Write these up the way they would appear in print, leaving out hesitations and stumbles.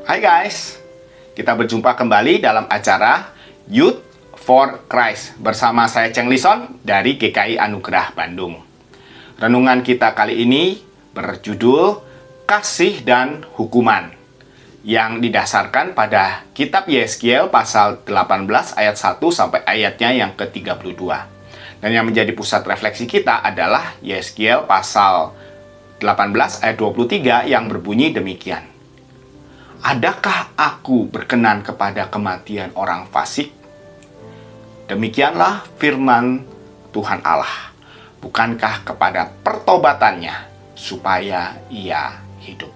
Hai guys, kita berjumpa kembali dalam acara Youth for Christ bersama saya Cheng Lison dari GKI Anugerah Bandung. Renungan kita kali ini berjudul Kasih dan Hukuman yang didasarkan pada kitab Yeskiel pasal 18 ayat 1 sampai ayatnya yang ke-32. Dan yang menjadi pusat refleksi kita adalah Yeskiel pasal 18 ayat 23 yang berbunyi demikian. Adakah aku berkenan kepada kematian orang fasik? Demikianlah firman Tuhan Allah. Bukankah kepada pertobatannya supaya ia hidup?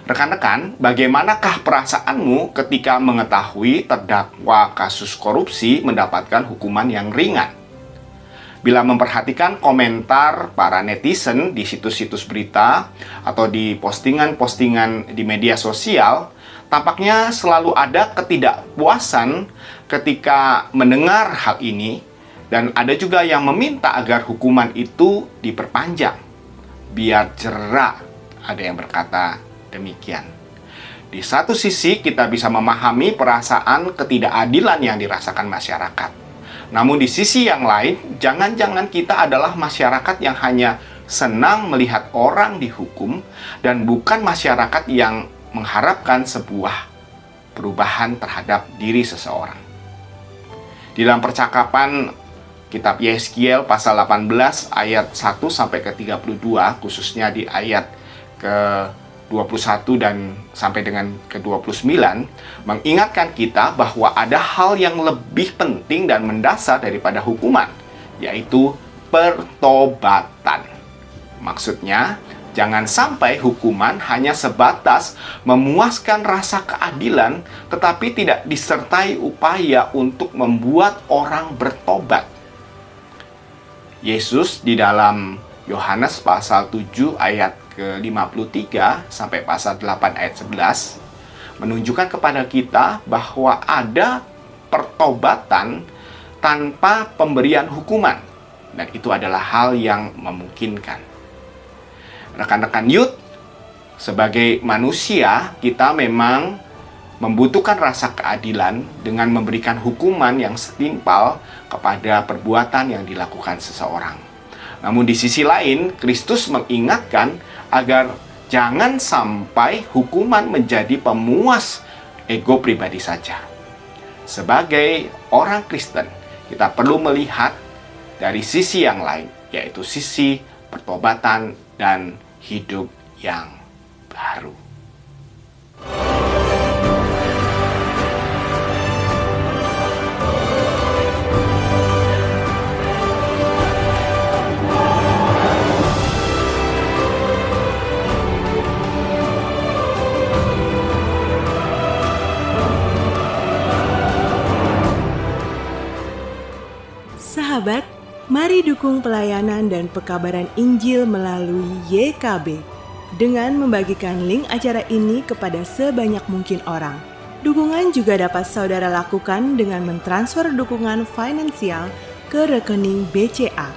Rekan-rekan, bagaimanakah perasaanmu ketika mengetahui terdakwa kasus korupsi mendapatkan hukuman yang ringan? Bila memperhatikan komentar para netizen di situs-situs berita atau di postingan-postingan di media sosial, tampaknya selalu ada ketidakpuasan ketika mendengar hal ini, dan ada juga yang meminta agar hukuman itu diperpanjang, biar jera. Ada yang berkata demikian. Di satu sisi kita bisa memahami perasaan ketidakadilan yang dirasakan masyarakat. Namun di sisi yang lain, jangan-jangan kita adalah masyarakat yang hanya senang melihat orang dihukum dan bukan masyarakat yang mengharapkan sebuah perubahan terhadap diri seseorang. Di dalam percakapan kitab Yeskiel pasal 18 ayat 1 sampai ke 32, khususnya di ayat ke 21 dan sampai dengan ke-29 mengingatkan kita bahwa ada hal yang lebih penting dan mendasar daripada hukuman, yaitu pertobatan. Maksudnya, jangan sampai hukuman hanya sebatas memuaskan rasa keadilan, tetapi tidak disertai upaya untuk membuat orang bertobat. Yesus di dalam Yohanes pasal 7 ayat ke-53 sampai pasal 8 ayat 11 menunjukkan kepada kita bahwa ada pertobatan tanpa pemberian hukuman, dan itu adalah hal yang memungkinkan. Rekan-rekan youth, sebagai manusia kita memang membutuhkan rasa keadilan dengan memberikan hukuman yang setimpal kepada perbuatan yang dilakukan seseorang. Namun di sisi lain, Kristus mengingatkan agar jangan sampai hukuman menjadi pemuas ego pribadi saja. Sebagai orang Kristen, kita perlu melihat dari sisi yang lain, yaitu sisi pertobatan dan hidup yang baru. Sahabat, mari dukung pelayanan dan pekabaran Injil melalui YKB dengan membagikan link acara ini kepada sebanyak mungkin orang. Dukungan juga dapat saudara lakukan dengan mentransfer dukungan finansial ke rekening BCA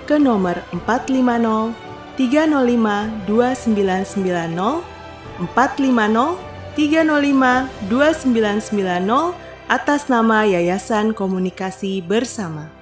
ke nomor 450 305 2990 450 305 2990 atas nama Yayasan Komunikasi Bersama.